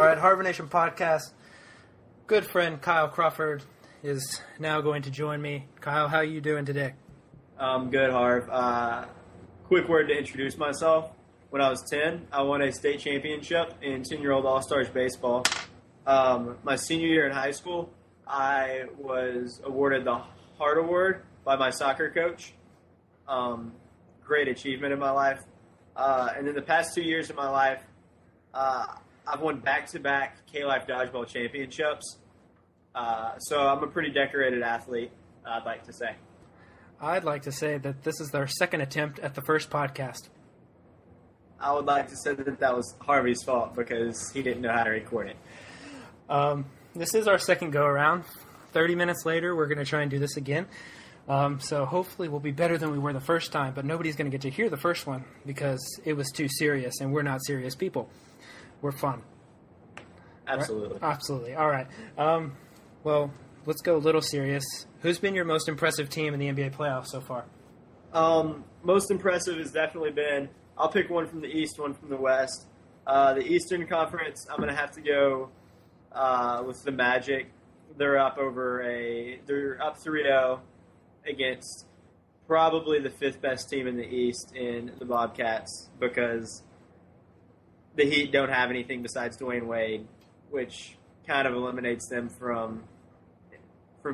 right, Harvey Nation podcast. Good friend Kyle Crawford is now going to join me. Kyle, how are you doing today? I'm good, Harv. Quick word to introduce myself. When I was 10, I won a state championship in 10-year-old All-Stars baseball. My senior year in high school, I was awarded the Heart Award by my soccer coach. Great achievement in my life. And then the past 2 years of my life, I've won back-to-back K-Life Dodgeball championships. So I'm a pretty decorated athlete, I'd like to say. I'd like to say that this is our second attempt at the first podcast. I would like to say that was Harvey's fault because he didn't know how to record it. This is our second go-around. 30 minutes later, we're going to try and do this again. So hopefully we'll be better than we were the first time, but nobody's going to get to hear the first one because it was too serious, and we're not serious people. We're fun. Absolutely. Right? Absolutely. All right. Well, let's go a little serious. Who's been your most impressive team in the NBA playoffs so far? Most impressive has definitely been, I'll pick one from the East, one from the West. The Eastern Conference, I'm going to have to go with the Magic. They're up 3-0 against probably the fifth best team in the East in the Bobcats because the Heat don't have anything besides Dwayne Wade, which kind of eliminates them from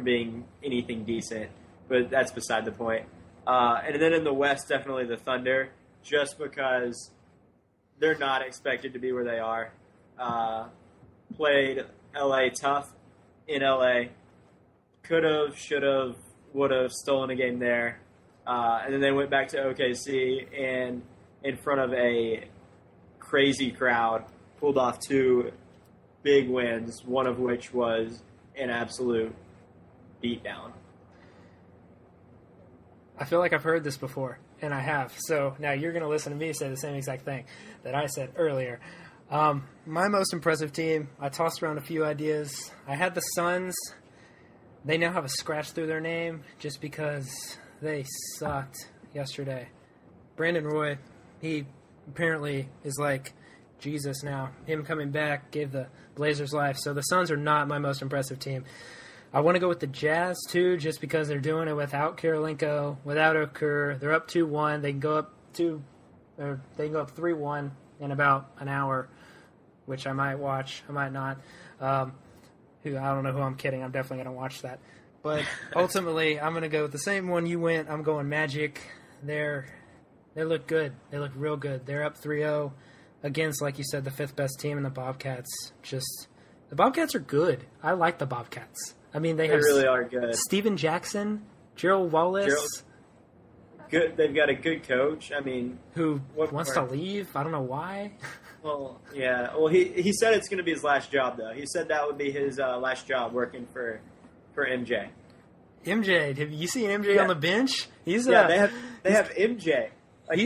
being anything decent. But that's beside the point. And then in the West, definitely the Thunder, just because they're not expected to be where they are. Played LA tough in LA. Could have, should have, would have stolen a game there. And then they went back to OKC and in front of a crazy crowd pulled off two big wins, one of which was an absolute beatdown. I feel like I've heard this before, and I have. So now you're going to listen to me say the same exact thing that I said earlier. My most impressive team, I tossed around a few ideas. I had the Suns. They now have a scratch through their name just because they sucked yesterday. Brandon Roy, he apparently is like Jesus now. Him coming back gave the Blazers life. So the Suns are not my most impressive team. I want to go with the Jazz, too, just because they're doing it without Karolinko, without Kerr. They're up 2-1. They can go up 3-1 in about an hour, which I might watch. I might not. I don't know who I'm kidding. I'm definitely going to watch that. But ultimately, I'm going to go with the same one you went. I'm going Magic. They look good. They look real good. They're up 3-0 against, like you said, the fifth best team in the Bobcats. The Bobcats are good. I like the Bobcats. I mean, they really are good. Steven Jackson, Gerald Wallace. Good. They've got a good coach. I mean, who wants to leave? I don't know why. Well, yeah. Well, he said it's going to be his last job, though. He said that would be his last job working for MJ. MJ, have you seen MJ on the bench? They have MJ.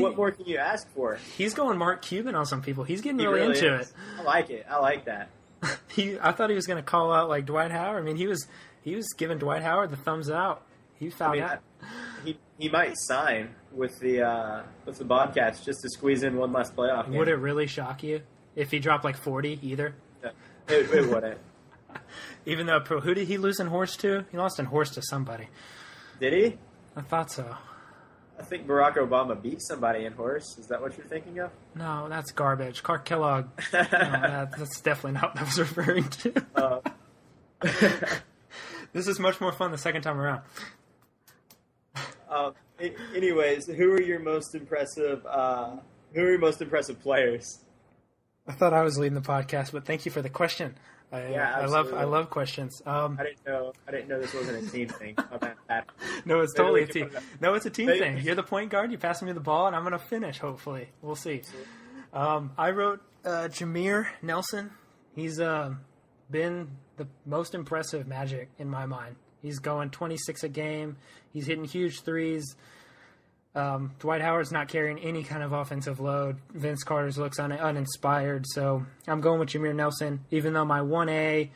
What more can you ask for? He's going Mark Cuban on some people. He's getting really into it. I like it. I like that. I thought he was going to call out like Dwight Howard. I mean, he was giving Dwight Howard the thumbs out. He found out. He might sign with the Bobcats just to squeeze in one last playoff game. Would it really shock you if he dropped like 40 either? No, it wouldn't. Even though who did he lose in horse to? He lost in horse to somebody. Did he? I thought so. I think Barack Obama beat somebody in horse. Is that what you're thinking of? No, that's garbage. Clark Kellogg. No, that's definitely not what I was referring to. This is much more fun the second time around. Anyways, who are your most impressive players? I thought I was leading the podcast, but thank you for the question. I love questions. I didn't know this wasn't a team thing. No, it's totally a team. No, it's a team thing. You're the point guard. You pass me the ball, and I'm going to finish. Hopefully, we'll see. I wrote Jameer Nelson. He's been the most impressive Magic in my mind. He's going 26 a game. He's hitting huge threes. Dwight Howard's not carrying any kind of offensive load. Vince Carter's looks uninspired. So I'm going with Jameer Nelson, even though my 1A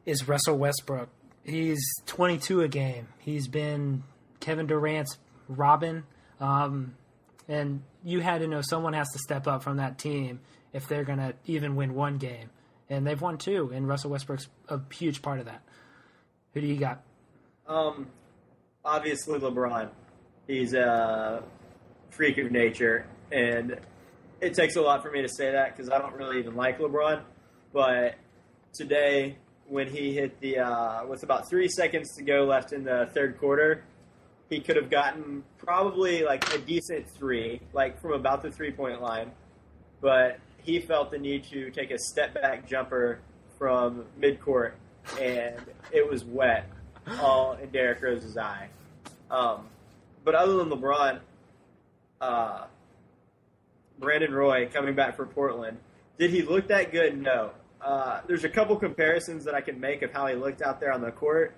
is Russell Westbrook. He's 22 a game. He's been Kevin Durant's Robin. And you had to know someone has to step up from that team if they're going to even win one game. and they've won 2, and Russell Westbrook's a huge part of that. Who do you got? Obviously LeBron. He's a freak of nature, and it takes a lot for me to say that because I don't really even like LeBron. But today, when he hit the with about 3 seconds to go left in the third quarter, he could have gotten probably like a decent 3, like from about the 3-point line. But he felt the need to take a step-back jumper from midcourt, and it was wet all in Derrick Rose's eye. But other than LeBron, Brandon Roy coming back for Portland, did he look that good? No. There's a couple comparisons that I can make of how he looked out there on the court.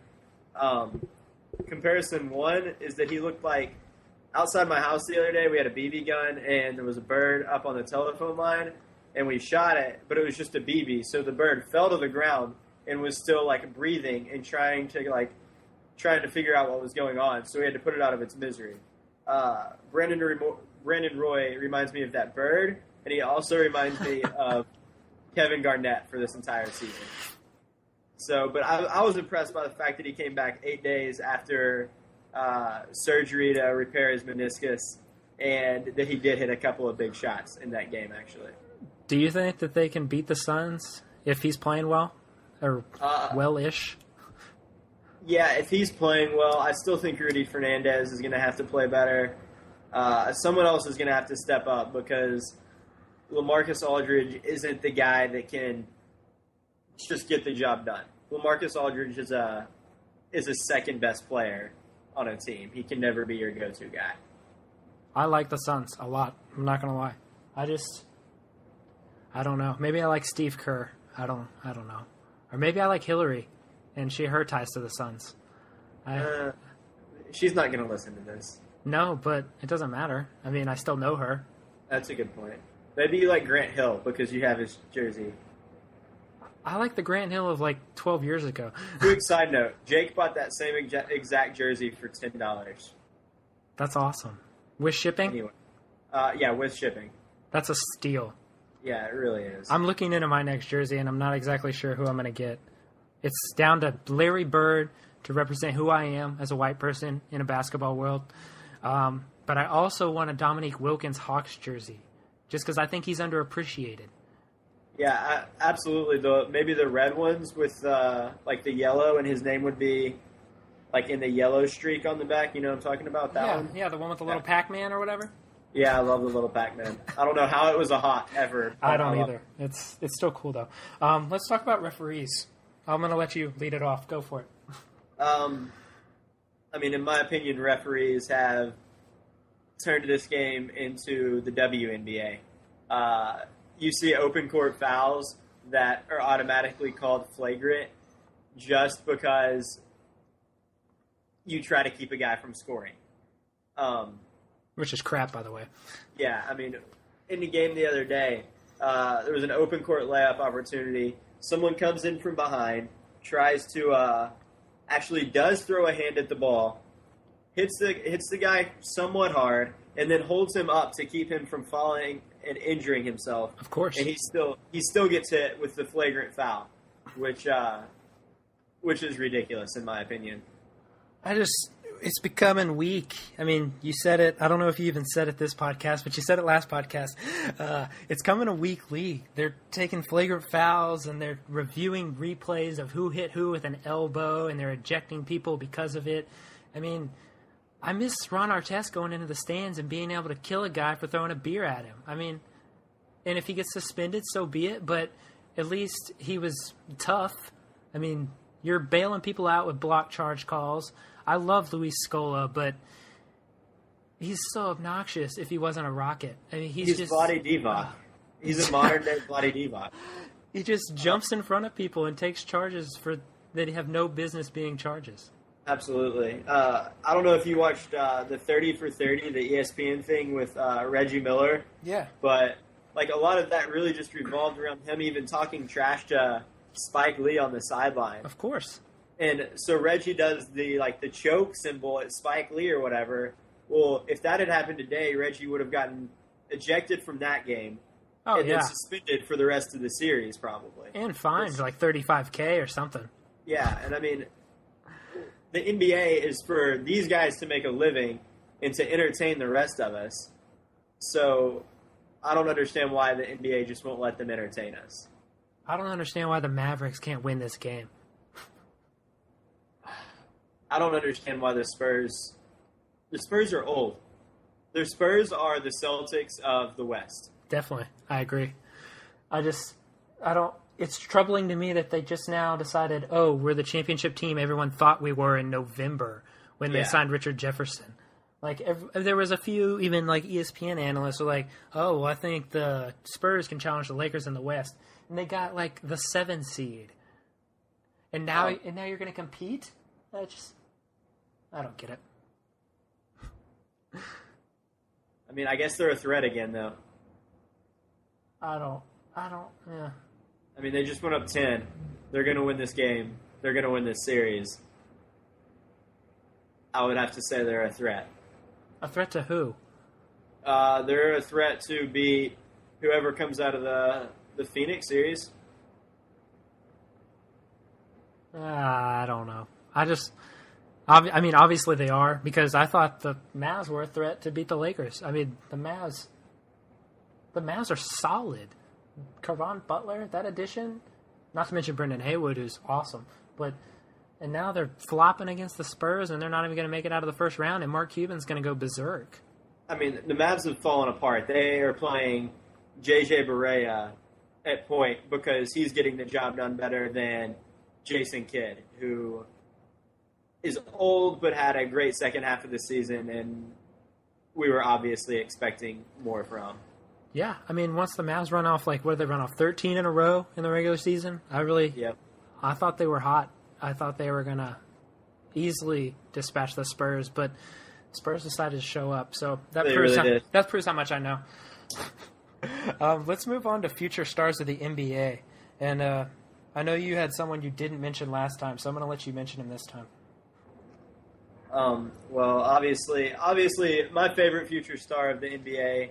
Comparison 1 is that he looked like outside my house the other day, we had a BB gun, and there was a bird up on the telephone line, and we shot it, but it was just a BB. So the bird fell to the ground and was still like breathing and trying to figure out what was going on. So we had to put it out of its misery. Brandon Roy reminds me of that bird, and he also reminds me of Kevin Garnett for this entire season. So, but I was impressed by the fact that he came back 8 days after surgery to repair his meniscus, and that he did hit a couple of big shots in that game, actually. Do you think that they can beat the Suns if he's playing well? Or well-ish? Yeah, if he's playing well, I still think Rudy Fernandez is going to have to play better. Someone else is going to have to step up because LaMarcus Aldridge isn't the guy that can just get the job done. LaMarcus Aldridge is a second-best player on a team. He can never be your go-to guy. I like the Suns a lot. I'm not going to lie. I don't know. Maybe I like Steve Kerr. I don't know. Or maybe I like Hillary, and her ties to the Suns. She's not going to listen to this. No, but it doesn't matter. I mean, I still know her. That's a good point. Maybe you like Grant Hill because you have his jersey. I like the Grant Hill of like 12 years ago. Quick side note. Jake bought that same exact jersey for $10. That's awesome. With shipping? Anyway. Yeah, with shipping. That's a steal. Yeah, it really is. I'm looking into my next jersey, and I'm not exactly sure who I'm going to get. It's down to Larry Bird to represent who I am as a white person in a basketball world. But I also want a Dominique Wilkins Hawks jersey, just because I think he's underappreciated. Yeah, absolutely. Maybe the red ones with like the yellow, and his name would be like in the yellow streak on the back. You know what I'm talking about? That one? Yeah, the one with the little Pac-Man or whatever. Yeah, I love the little Pac-Man. I don't know how it was a hawk ever. I don't either. It's still cool, though. Let's talk about referees. I'm going to let you lead it off. Go for it. I mean, in my opinion, referees have turned this game into the WNBA. You see open court fouls that are automatically called flagrant just because you try to keep a guy from scoring. Which is crap, by the way. Yeah, I mean, in the game the other day, there was an open court layup opportunity. Someone comes in from behind, tries to actually does throw a hand at the ball, hits the guy somewhat hard, and then holds him up to keep him from falling and injuring himself. Of course. And he still gets hit with the flagrant foul, which is ridiculous in my opinion. It's becoming weak. I mean, you said it. I don't know if you even said it this podcast, but you said it last podcast. It's coming a weak league. They're taking flagrant fouls, and they're reviewing replays of who hit who with an elbow, and they're ejecting people because of it. I mean, I miss Ron Artest going into the stands and being able to kill a guy for throwing a beer at him. I mean, and if he gets suspended, so be it, but at least he was tough. I mean, you're bailing people out with block charge calls. I love Luis Scola, but he's so obnoxious if he wasn't a Rocket. I mean, he's just Vlade Divac. He's a modern-day Vlade Divac. He just jumps in front of people and takes charges that have no business being charges. Absolutely. I don't know if you watched the 30 for 30, the ESPN thing with Reggie Miller. Yeah. But like a lot of that really just revolved around him even talking trash to Spike Lee on the sideline. Of course. And so Reggie does the choke symbol at Spike Lee or whatever. Well, if that had happened today, Reggie would have gotten ejected from that game. Oh, and yeah. then suspended for the rest of the series, probably. And fined like $35K or something. Yeah, and I mean, the NBA is for these guys to make a living and to entertain the rest of us. So I don't understand why the NBA just won't let them entertain us. I don't understand why the Mavericks can't win this game. I don't understand why the Spurs are old. The Spurs are the Celtics of the West. Definitely. I agree. It's troubling to me that they just now decided, oh, we're the championship team everyone thought we were in November when they signed Richard Jefferson. Like, there was a few, even like ESPN analysts were like, oh, well, I think the Spurs can challenge the Lakers in the West. And they got like the 7 seed. And now you're going to compete? I don't get it. I mean, I guess they're a threat again, though. Yeah. I mean, they just went up 10. They're going to win this game. They're going to win this series. I would have to say they're a threat. A threat to who? They're a threat to beat whoever comes out of the Phoenix series. I don't know. I mean, obviously they are, because I thought the Mavs were a threat to beat the Lakers. I mean, the Mavs are solid. Caron Butler, that addition, not to mention Brendan Haywood, who's awesome. And now they're flopping against the Spurs, and they're not even going to make it out of the first round, and Mark Cuban's going to go berserk. I mean, the Mavs have fallen apart. They are playing J.J. Barea at point because he's getting the job done better than Jason Kidd, who is old but had a great second half of the season, and we were obviously expecting more from. Yeah, I mean, once the Mavs run off, what did they run off, 13 in a row in the regular season? I thought they were hot. I thought they were going to easily dispatch the Spurs, but Spurs decided to show up. So that proves how much I know. Let's move on to future stars of the NBA. And I know you had someone you didn't mention last time, so I'm going to let you mention him this time. Well, obviously, my favorite future star of the NBA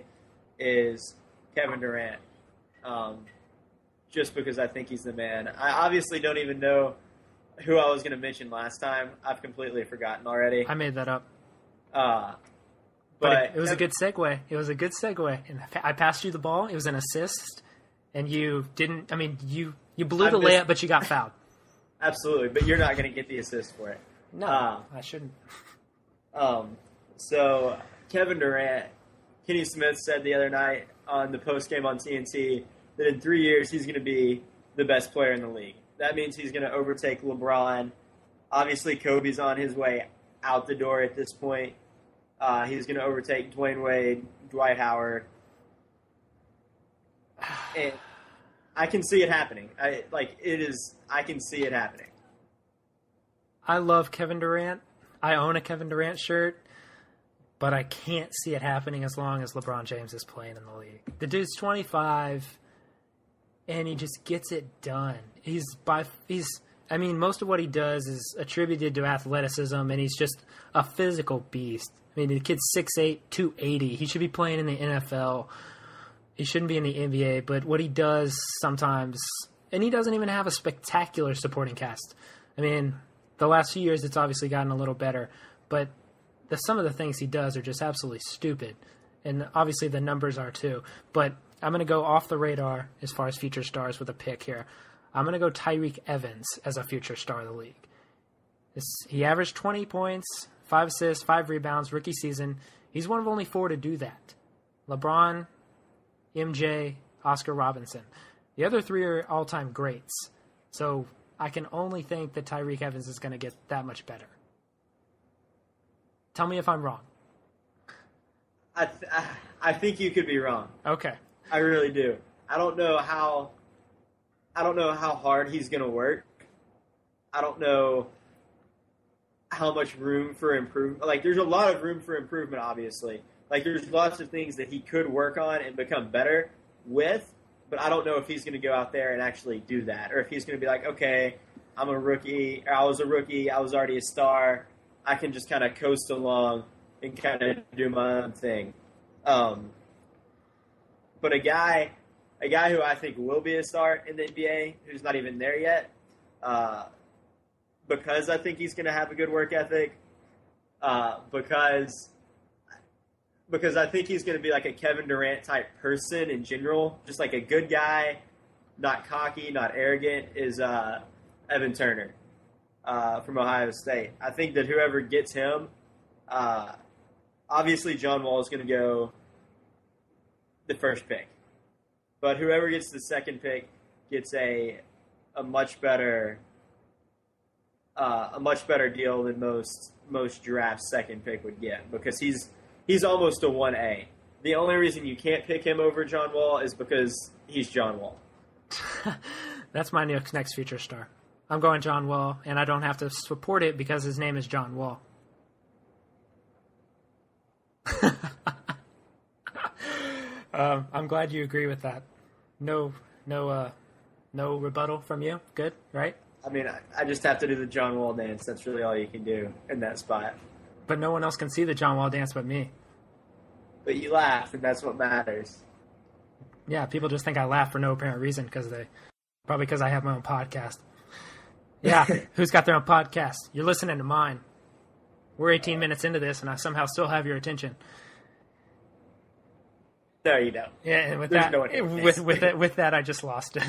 is Kevin Durant. Just because I think he's the man. I obviously don't even know who I was going to mention last time. I've completely forgotten already. I made that up. But it was a good segue. It was a good segue. And I passed you the ball. It was an assist. And you didn't – I mean, you blew the layup, but you got fouled. Absolutely. But you're not going to get the assist for it. No, I shouldn't. So, Kevin Durant, Kenny Smith said the other night on the postgame on TNT that in 3 years he's going to be the best player in the league. That means he's going to overtake LeBron. Obviously, Kobe's on his way out the door at this point. He's going to overtake Dwayne Wade, Dwight Howard. And I can see it happening. I can see it happening. I love Kevin Durant. I own a Kevin Durant shirt, but I can't see it happening as long as LeBron James is playing in the league. The dude's 25, and he just gets it done. I mean, most of what he does is attributed to athleticism, and he's just a physical beast. I mean, the kid's 6'8", 280. He should be playing in the NFL. He shouldn't be in the NBA, but what he does sometimes, and he doesn't even have a spectacular supporting cast. I mean, the last few years it's obviously gotten a little better, but some of the things he does are just absolutely stupid, and obviously the numbers are too. But I'm going to go off the radar as far as future stars with a pick here. I'm going to go Tyreke Evans as a future star of the league. He averaged 20 points, 5 assists, 5 rebounds, rookie season. He's one of only 4 to do that. LeBron, MJ, Oscar Robinson. The other 3 are all-time greats. So I can only think that Tyreke Evans is going to get that much better. Tell me if I'm wrong. I think you could be wrong. Okay. I really do. I don't know how hard he's going to work. I don't know how much room for improvement. Like, there's a lot of room for improvement, obviously. Like, there's lots of things that he could work on and become better with, but I don't know if he's going to go out there and actually do that, or if he's going to be like, okay, I'm a rookie, or I was a rookie, I was already a star, I can just kind of coast along and kind of do my own thing. But a guy a guy who I think will be a star in the NBA, who's not even there yet, because I think he's going to have a good work ethic, because I think he's going to be like a Kevin Durant type person in general, just like a good guy, not cocky, not arrogant, is Evan Turner from Ohio State. I think that whoever gets him, obviously John Wall is going to go the first pick, but whoever gets the second pick gets a much better deal than most drafts second pick would get, because he's almost a 1A. The only reason you can't pick him over John Wall is because he's John Wall. That's my next future star. I'm going John Wall, and I don't have to support it because his name is John Wall. I'm glad you agree with that. No rebuttal from you. Good, right? I mean, I just have to do the John Wall dance. That's really all you can do in that spot. But no one else can see the John Wall dance but me. But you laugh, and that's what matters. Yeah, people just think I laugh for no apparent reason probably because I have my own podcast. Yeah, who's got their own podcast? You're listening to mine. We're 18 minutes into this, and I somehow still have your attention. No, you don't. Yeah, and with that, I just lost it.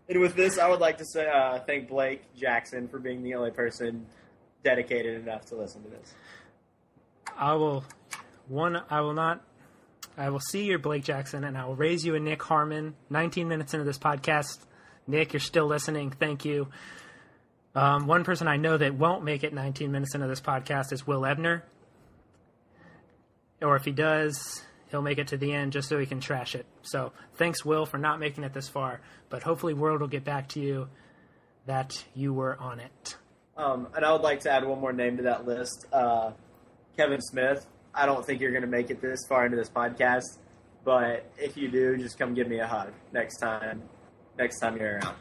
And with this, I would like to say thank Blake Jackson for being the only person dedicated enough to listen to this. I will see your Blake Jackson, and I will raise you a Nick Harmon. 19 minutes into this podcast. Nick, you're still listening. Thank you. One person I know that won't make it 19 minutes into this podcast is Will Ebner. Or if he does, he'll make it to the end just so he can trash it. So thanks, Will, for not making it this far. But hopefully World will get back to you that you were on it. And I would like to add one more name to that list. Kevin Smith. I don't think you're going to make it this far into this podcast. But if you do, just come give me a hug next time you're around.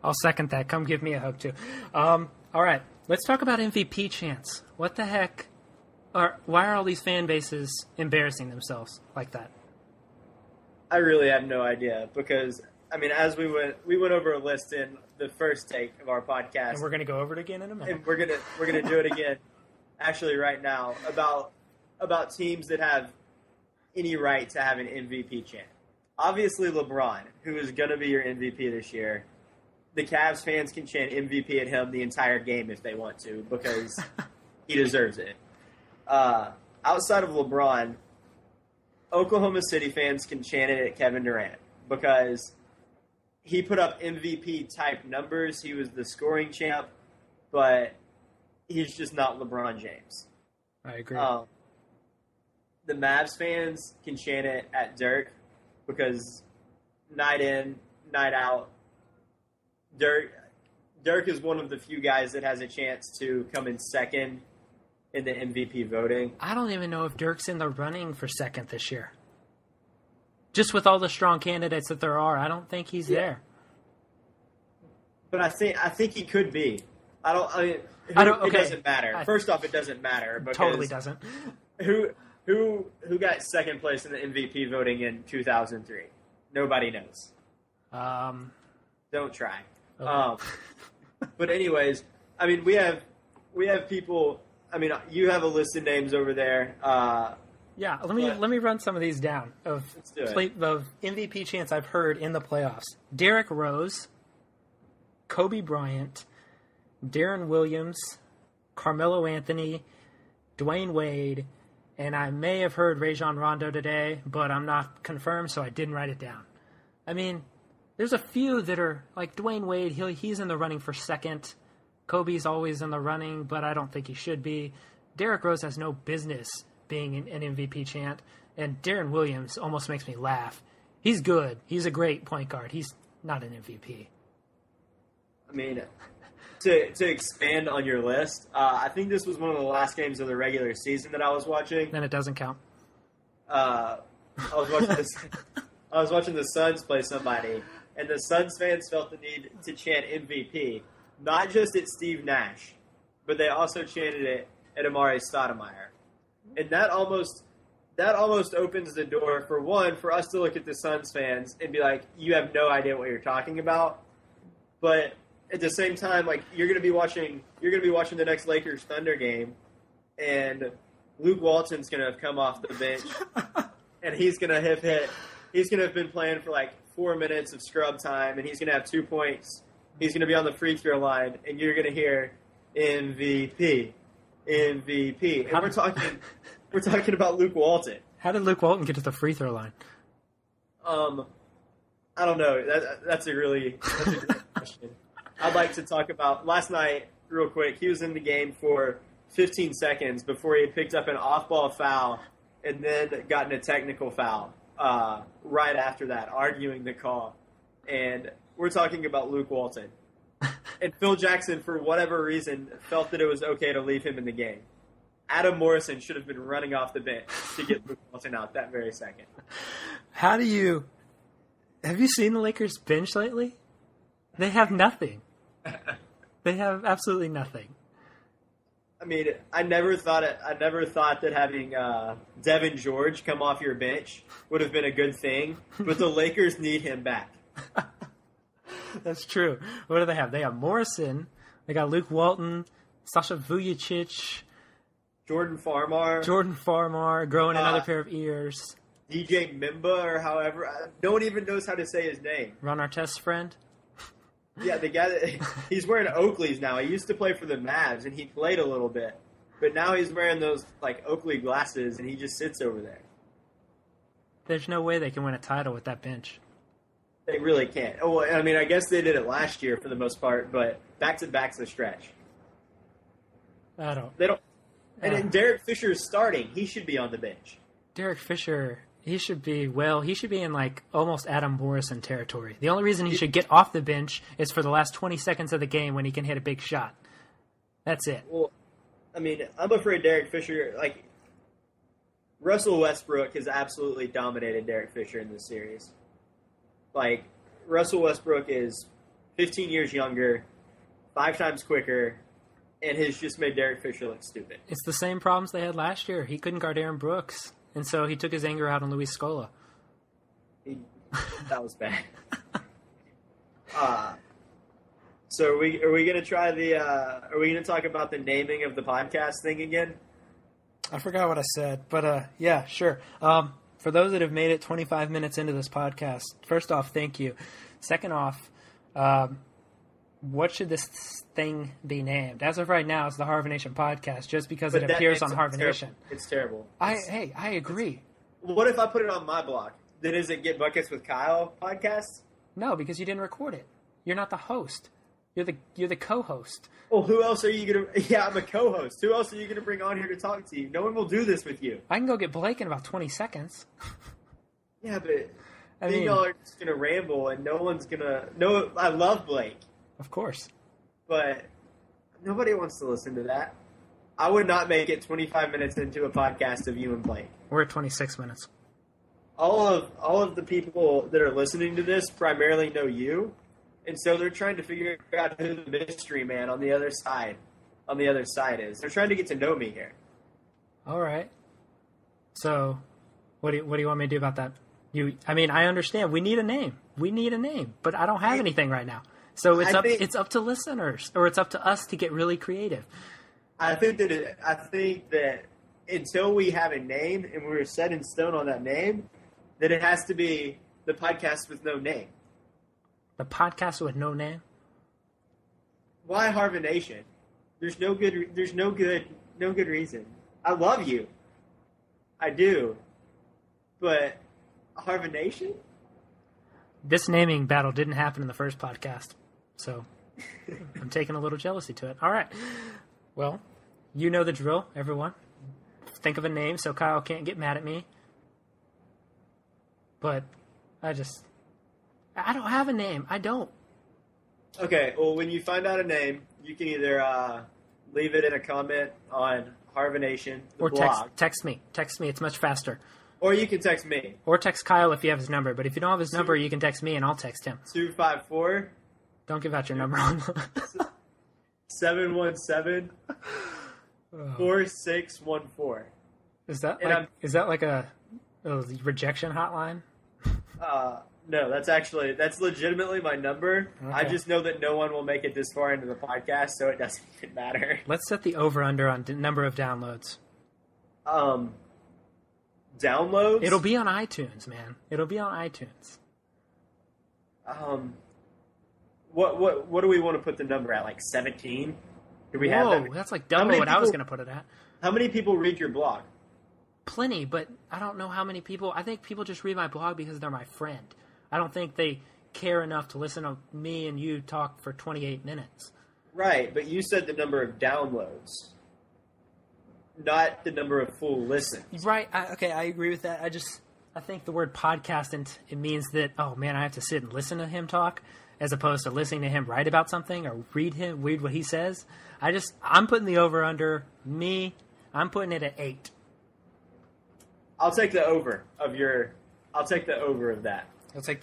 I'll second that. Come give me a hug, too. All right. Let's talk about MVP chants. What the heck? Why are all these fan bases embarrassing themselves like that? I really have no idea, because, I mean, as we went over a list in the first take of our podcast. And we're going to go over it again in a minute. And we're gonna do it again, actually right now, about teams that have any right to have an MVP chant. Obviously LeBron, who is going to be your MVP this year. The Cavs fans can chant MVP at him the entire game if they want to, because he deserves it. Outside of LeBron, Oklahoma City fans can chant it at Kevin Durant, because he put up MVP-type numbers. He was the scoring champ, but he's just not LeBron James. I agree. The Mavs fans can chant it at Dirk, because night in, night out, Dirk is one of the few guys that has a chance to come in second in the MVP voting. I don't even know if Dirk's in the running for second this year. Just with all the strong candidates that there are, I don't think he's there. But I think he could be. It doesn't matter. First off, it doesn't matter. Because totally doesn't. Who got second place in the MVP voting in 2003? Nobody knows. Don't try. Okay. But anyways, I mean, we have people. I mean, you have a list of names over there. Yeah, let me run some of these down of MVP chants I've heard in the playoffs. Derrick Rose, Kobe Bryant, Deron Williams, Carmelo Anthony, Dwayne Wade, and I may have heard Rajon Rondo today, but I'm not confirmed, so I didn't write it down. I mean, there's a few that are like Dwayne Wade. He's in the running for second. Kobe's always in the running, but I don't think he should be. Derrick Rose has no business being an MVP chant, and Deron Williams almost makes me laugh. He's good. He's a great point guard. He's not an MVP. I mean, to expand on your list, I think this was one of the last games of the regular season that I was watching. Then it doesn't count. I was watching the Suns play somebody, and the Suns fans felt the need to chant MVP, not just at Steve Nash, but they also chanted it at Amare Stoudemire. And that almost that almost opens the door for us to look at the Suns fans and be like, you have no idea what you're talking about. But at the same time, like, you're going to be watching the next Lakers Thunder game, and Luke Walton's going to have come off the bench, and he's going to have been playing for like 4 minutes of scrub time, and he's going to have 2 points. He's going to be on the free throw line, and you're going to hear MVP. And we're talking about Luke Walton. How did Luke Walton get to the free throw line? I don't know. That's a great question. I'd like to talk about last night real quick. He was in the game for 15 seconds before he had picked up an off-ball foul and then gotten a technical foul right after that, arguing the call. And we're talking about Luke Walton. And Phil Jackson, for whatever reason, felt that it was okay to leave him in the game. Adam Morrison should have been running off the bench to get Luke Walton out that very second. Have you seen the Lakers bench lately? They have nothing. They have absolutely nothing. I mean, I never thought that having Devin George come off your bench would have been a good thing, but the Lakers need him back. That's true. What do they have? They have Morrison. They got Luke Walton, Sasha Vujacic, Jordan Farmar, growing another pair of ears. DJ Mimba, or however, no one even knows how to say his name. Ron Artest's friend. Yeah, the guy he's wearing Oakleys now. He used to play for the Mavs, and he played a little bit, but now he's wearing those like Oakley glasses, and he just sits over there. There's no way they can win a title with that bench. They really can't. Oh, I mean, I guess they did it last year for the most part, but back-to-back's a stretch. They don't. And then Derek Fisher is starting. He should be on the bench. Derek Fisher, he should be in like almost Adam Morrison territory. The only reason he should get off the bench is for the last 20 seconds of the game when he can hit a big shot. That's it. Well, I mean, I'm afraid Derek Fisher, like, Russell Westbrook has absolutely dominated Derek Fisher in this series. Like, Russell Westbrook is 15 years younger, 5 times quicker, and has just made Derek Fisher look stupid. It's the same problems they had last year. He couldn't guard Aaron Brooks, and so he took his anger out on Luis Scola. That was bad. So are we going to try are we going to talk about the naming of the podcast thing again? I forgot what I said, but yeah, sure. For those that have made it 25 minutes into this podcast, first off, thank you. Second off, what should this thing be named? As of right now, it's the Harvey Nation podcast, just because it appears on Harvey Nation. It's terrible. I agree. What if I put it on my blog? Then is it Get Buckets with Kyle podcast? No, because you didn't record it. You're not the host. You're the co-host. Well, who else are you going to... Yeah, I'm a co-host. Who else are you going to bring on here to talk to you? No one will do this with you. I can go get Blake in about 20 seconds. Yeah, but y'all are just going to ramble, and no one's going to... No, I love Blake. Of course. But nobody wants to listen to that. I would not make it 25 minutes into a podcast of you and Blake. We're at 26 minutes. All of the people that are listening to this primarily know you. And so they're trying to figure out who the mystery man on the other side is. They're trying to get to know me here. All right. So, what do you want me to do about that? I understand. We need a name, but I don't have anything right now. So it's up to listeners, or it's up to us to get really creative. I think that until we have a name and we're set in stone on that name, that it has to be the podcast with no name. The podcast with no name? Why Harvey Nation? There's no good reason. I love you. I do. But Harvey Nation? This naming battle didn't happen in the first podcast. So I'm taking a little jealousy to it. All right. Well, you know the drill, everyone. Think of a name so Kyle can't get mad at me. But I don't have a name. I don't. Okay, well, when you find out a name, you can either leave it in a comment on Harvey Nation, the blog. Text me. It's much faster. Or you can text me. Or text Kyle if you have his number. But if you don't have his number, you can text me and I'll text him. 254. Don't give out your number. 717 4614. Is that like a rejection hotline? No, that's legitimately my number. Okay. I just know that no one will make it this far into the podcast, so it doesn't even matter. Let's set the over-under on number of downloads. Downloads? It'll be on iTunes, man. It'll be on iTunes. What do we want to put the number at? Like 17? Do we have that? That's like double what I was going to put it at. How many people read your blog? Plenty, but I don't know how many people. I think people just read my blog because they're my friend. I don't think they care enough to listen to me and you talk for 28 minutes. Right, but you said the number of downloads, not the number of full listens. Right. Okay, I agree with that. I think the word podcast, and it means that, oh man, I have to sit and listen to him talk, as opposed to listening to him write about something or read what he says. I'm putting the over under me. I'm putting it at 8. I'll take the over of that. I'll take the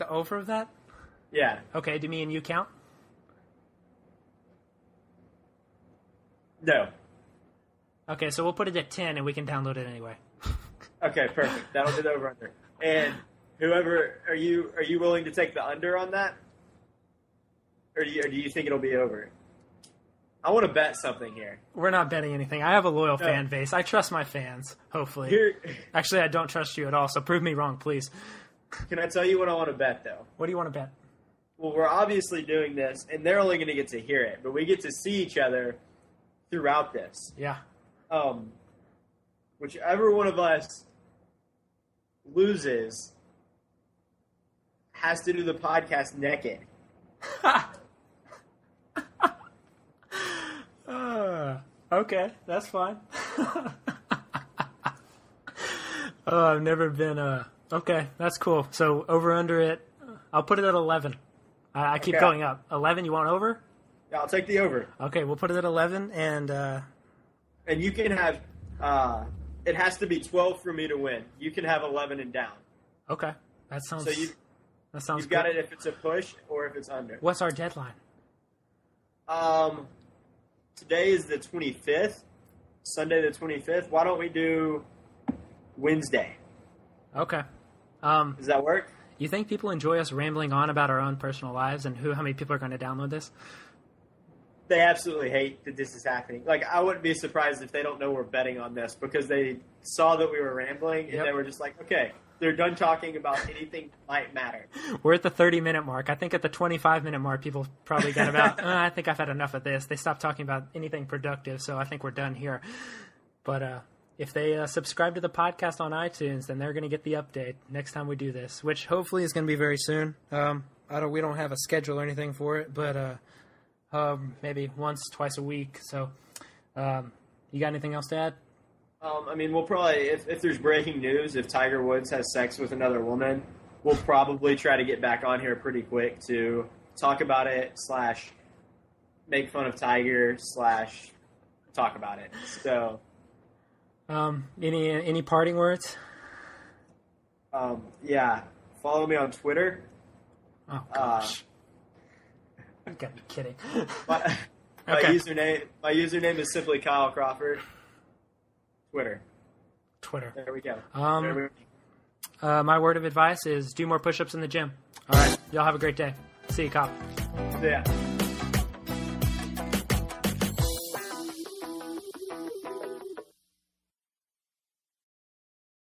over of that? Yeah. Okay, do me and you count? No. Okay, so we'll put it at 10 and we can download it anyway. Okay, perfect. That'll be the over under. And whoever, are you willing to take the under on that? Or do you think it'll be over? I want to bet something here. We're not betting anything. I have a loyal fan base. I trust my fans, hopefully. Actually, I don't trust you at all, so prove me wrong, please. Can I tell you what I want to bet, though? What do you want to bet? Well, we're obviously doing this, and they're only going to get to hear it, but we get to see each other throughout this. Yeah. Whichever one of us loses has to do the podcast naked. Okay, that's fine. I've never been okay, that's cool. So over under it, I'll put it at 11. I keep going up. 11, you want over? Yeah, I'll take the over. Okay, we'll put it at 11, and you can have it has to be 12 for me to win. You can have 11 and down. Okay, that sounds you've good. Got it if it's a push or if it's under. What's our deadline? Today is the 25th, Sunday the 25th. Why don't we do Wednesday? Okay. Does that work? You think people enjoy us rambling on about our own personal lives and how many people are going to download this? They absolutely hate that this is happening. Like, I wouldn't be surprised if they don't know we're betting on this because they saw that we were rambling and they were just like, okay, they're done talking about anything that might matter. We're at the 30-minute mark. I think at the 25-minute mark, people probably got about, I think I've had enough of this. They stopped talking about anything productive, so I think we're done here. But if they subscribe to the podcast on iTunes, then they're going to get the update next time we do this, which hopefully is going to be very soon. We don't have a schedule or anything for it, but maybe once, twice a week. So you got anything else to add? We'll probably, if there's breaking news, if Tiger Woods has sex with another woman, we'll probably try to get back on here pretty quick to talk about it / make fun of Tiger / talk about it. So, any parting words? Yeah. Follow me on Twitter. Oh gosh. You gotta be kidding. My username is simply Kyle Crawford. Twitter. There we go. My word of advice is do more push-ups in the gym. All right. Y'all have a great day. See you, Kyle. Yeah.